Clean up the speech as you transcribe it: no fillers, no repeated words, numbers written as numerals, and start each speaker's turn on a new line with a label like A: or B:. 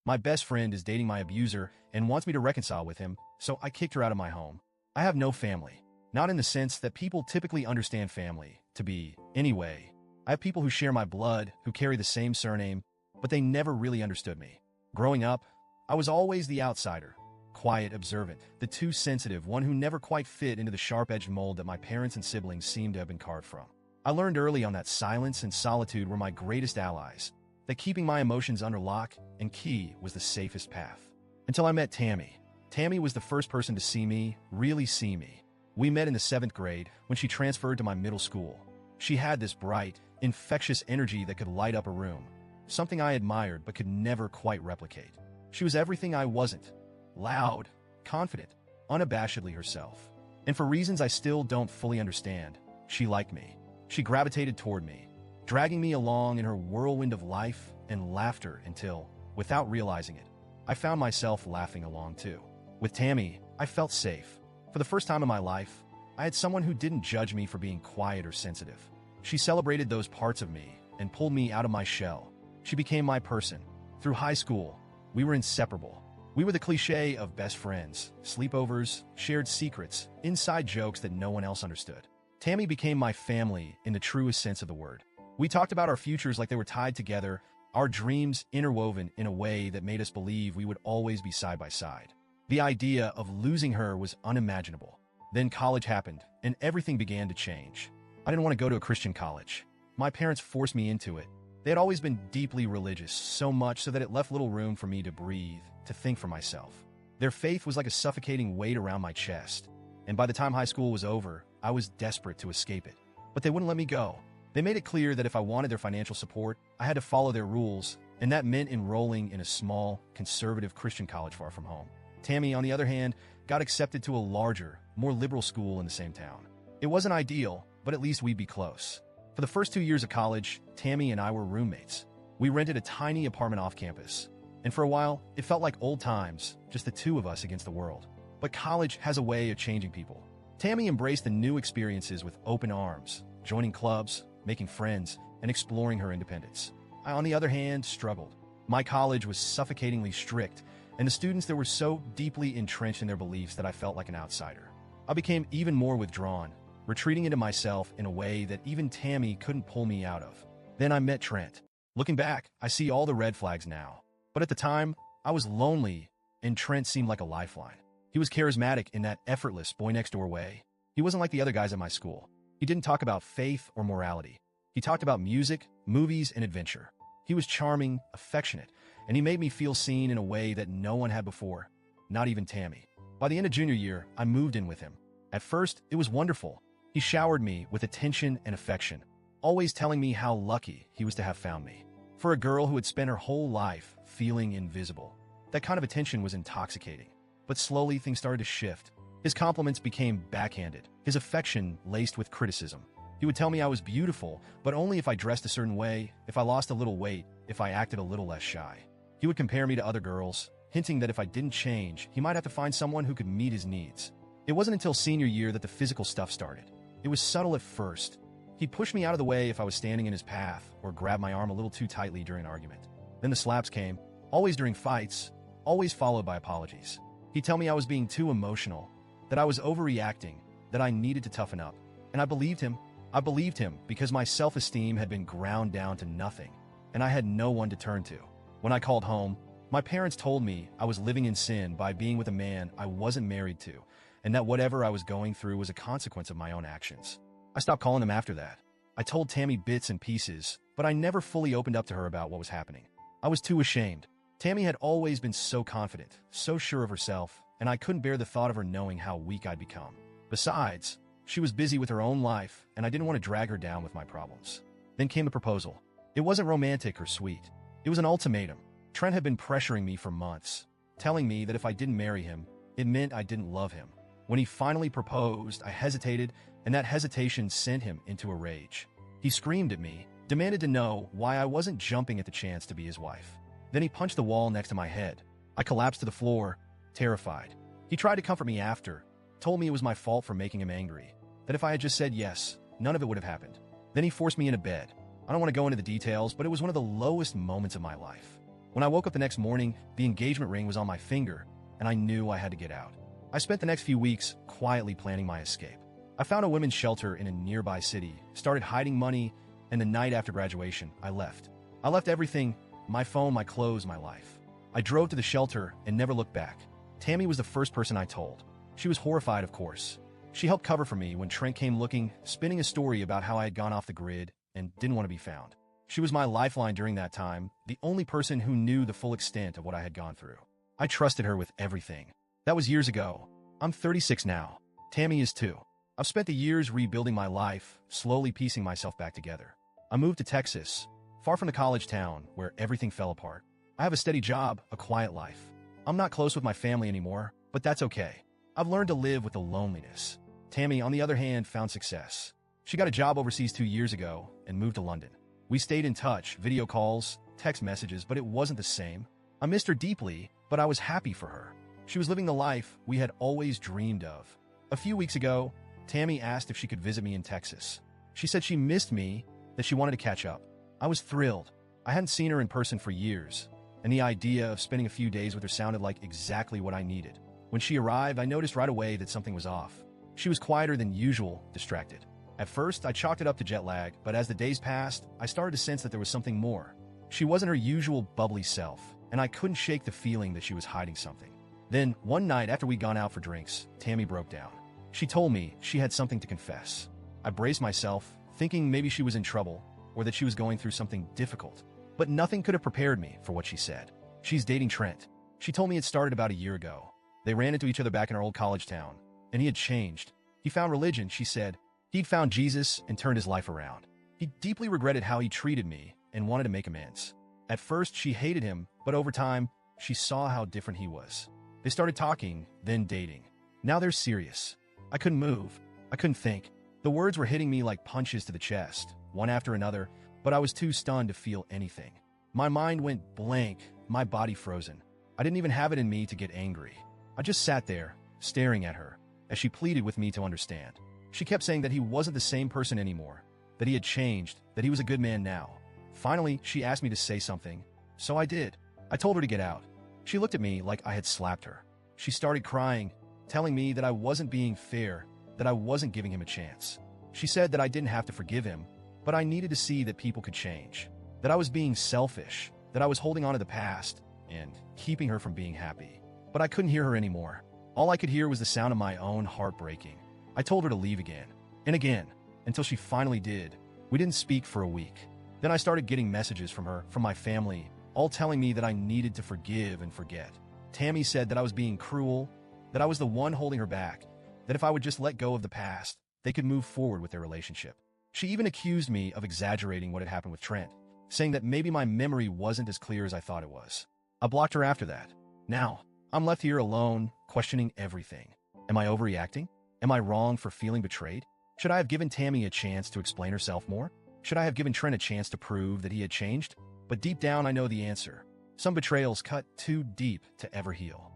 A: My best friend is dating my abuser and wants me to reconcile with him, so I kicked her out of my home. I have no family. Not in the sense that people typically understand family to be. Anyway, I have people who share my blood, who carry the same surname, but they never really understood me. Growing up, I was always the outsider. Quiet, observant, the too sensitive, one who never quite fit into the sharp-edged mold that my parents and siblings seemed to have been carved from. I learned early on that silence and solitude were my greatest allies, that keeping my emotions under lock and key was the safest path. Until I met Tammy. Tammy was the first person to see me, really see me. We met in the 7th grade when she transferred to my middle school. She had this bright, infectious energy that could light up a room, something I admired but could never quite replicate. She was everything I wasn't. Loud, confident, unabashedly herself. And for reasons I still don't fully understand, she liked me. She gravitated toward me, dragging me along in her whirlwind of life and laughter until, without realizing it, I found myself laughing along too. With Tammy, I felt safe. For the first time in my life, I had someone who didn't judge me for being quiet or sensitive. She celebrated those parts of me and pulled me out of my shell. She became my person. Through high school, we were inseparable. We were the cliché of best friends, sleepovers, shared secrets, inside jokes that no one else understood. Tammy became my family in the truest sense of the word. We talked about our futures like they were tied together, our dreams interwoven in a way that made us believe we would always be side by side. The idea of losing her was unimaginable. Then college happened, and everything began to change. I didn't want to go to a Christian college. My parents forced me into it. They had always been deeply religious, so much so that it left little room for me to breathe, to think for myself. Their faith was like a suffocating weight around my chest, and by the time high school was over, I was desperate to escape it. But they wouldn't let me go. They made it clear that if I wanted their financial support, I had to follow their rules, and that meant enrolling in a small, conservative Christian college far from home. Tammy, on the other hand, got accepted to a larger, more liberal school in the same town. It wasn't ideal, but at least we'd be close. For the first 2 years of college, Tammy and I were roommates. We rented a tiny apartment off campus. And for a while, it felt like old times, just the two of us against the world. But college has a way of changing people. Tammy embraced the new experiences with open arms, joining clubs, making friends, and exploring her independence. I, on the other hand, struggled. My college was suffocatingly strict, and the students there were so deeply entrenched in their beliefs that I felt like an outsider. I became even more withdrawn, retreating into myself in a way that even Tammy couldn't pull me out of. Then I met Trent. Looking back, I see all the red flags now. But at the time, I was lonely, and Trent seemed like a lifeline. He was charismatic in that effortless boy-next-door way. He wasn't like the other guys at my school. He didn't talk about faith or morality. He talked about music, movies, and adventure. He was charming, affectionate, and he made me feel seen in a way that no one had before, not even Tammy. By the end of junior year, I moved in with him. At first, it was wonderful. He showered me with attention and affection, always telling me how lucky he was to have found me. For a girl who had spent her whole life feeling invisible, that kind of attention was intoxicating. But slowly things started to shift. His compliments became backhanded, his affection laced with criticism. He would tell me I was beautiful, but only if I dressed a certain way, if I lost a little weight, if I acted a little less shy. He would compare me to other girls, hinting that if I didn't change, he might have to find someone who could meet his needs. It wasn't until senior year that the physical stuff started. It was subtle at first. He'd push me out of the way if I was standing in his path, or grab my arm a little too tightly during an argument. Then the slaps came, always during fights, always followed by apologies. He'd tell me I was being too emotional, that I was overreacting, that I needed to toughen up. And I believed him. I believed him because my self-esteem had been ground down to nothing, and I had no one to turn to. When I called home, my parents told me I was living in sin by being with a man I wasn't married to, and that whatever I was going through was a consequence of my own actions. I stopped calling them after that. I told Tammy bits and pieces, but I never fully opened up to her about what was happening. I was too ashamed. Tammy had always been so confident, so sure of herself, and I couldn't bear the thought of her knowing how weak I'd become. Besides, she was busy with her own life, and I didn't want to drag her down with my problems. Then came the proposal. It wasn't romantic or sweet. It was an ultimatum. Trent had been pressuring me for months, telling me that if I didn't marry him, it meant I didn't love him. When he finally proposed, I hesitated, and that hesitation sent him into a rage. He screamed at me, demanded to know why I wasn't jumping at the chance to be his wife. Then he punched the wall next to my head. I collapsed to the floor, terrified. He tried to comfort me after, told me it was my fault for making him angry, that if I had just said yes, none of it would have happened. Then he forced me into bed. I don't want to go into the details, but it was one of the lowest moments of my life. When I woke up the next morning, the engagement ring was on my finger, and I knew I had to get out. I spent the next few weeks quietly planning my escape. I found a women's shelter in a nearby city, started hiding money, and the night after graduation, I left. I left everything: my phone, my clothes, my life. I drove to the shelter and never looked back. Tammy was the first person I told. She was horrified, of course. She helped cover for me when Trent came looking, spinning a story about how I had gone off the grid and didn't want to be found. She was my lifeline during that time, the only person who knew the full extent of what I had gone through. I trusted her with everything. That was years ago. I'm 36 now. Tammy is too. I've spent the years rebuilding my life, slowly piecing myself back together. I moved to Texas, far from the college town where everything fell apart. I have a steady job, a quiet life. I'm not close with my family anymore, but that's okay. I've learned to live with the loneliness. Tammy, on the other hand, found success. She got a job overseas 2 years ago and moved to London. We stayed in touch, video calls, text messages, but it wasn't the same. I missed her deeply, but I was happy for her. She was living the life we had always dreamed of. A few weeks ago, Tammy asked if she could visit me in Texas. She said she missed me, that she wanted to catch up. I was thrilled. I hadn't seen her in person for years, and the idea of spending a few days with her sounded like exactly what I needed. When she arrived, I noticed right away that something was off. She was quieter than usual, distracted. At first, I chalked it up to jet lag, but as the days passed, I started to sense that there was something more. She wasn't her usual bubbly self, and I couldn't shake the feeling that she was hiding something. Then, one night after we'd gone out for drinks, Tammy broke down. She told me she had something to confess. I braced myself, thinking maybe she was in trouble, or that she was going through something difficult. But nothing could have prepared me for what she said. She's dating Trent. She told me it started about a year ago. They ran into each other back in our old college town, and he had changed. He found religion, she said. He'd found Jesus and turned his life around. He deeply regretted how he treated me and wanted to make amends. At first, she hated him, but over time, she saw how different he was. They started talking, then dating. Now they're serious. I couldn't move. I couldn't think. The words were hitting me like punches to the chest, one after another, but I was too stunned to feel anything. My mind went blank, my body frozen. I didn't even have it in me to get angry. I just sat there, staring at her, as she pleaded with me to understand. She kept saying that he wasn't the same person anymore, that he had changed, that he was a good man now. Finally, she asked me to say something, so I did. I told her to get out. She looked at me like I had slapped her. She started crying, telling me that I wasn't being fair, that I wasn't giving him a chance. She said that I didn't have to forgive him, but I needed to see that people could change, that I was being selfish, that I was holding on to the past and keeping her from being happy. But I couldn't hear her anymore. All I could hear was the sound of my own heart breaking. I told her to leave again, and again, until she finally did. We didn't speak for a week. Then I started getting messages from her, from my family, all telling me that I needed to forgive and forget. Tammy said that I was being cruel, that I was the one holding her back, that if I would just let go of the past, they could move forward with their relationship. She even accused me of exaggerating what had happened with Trent, saying that maybe my memory wasn't as clear as I thought it was. I blocked her after that. Now, I'm left here alone, questioning everything. Am I overreacting? Am I wrong for feeling betrayed? Should I have given Tammy a chance to explain herself more? Should I have given Trent a chance to prove that he had changed? But deep down, I know the answer. Some betrayals cut too deep to ever heal.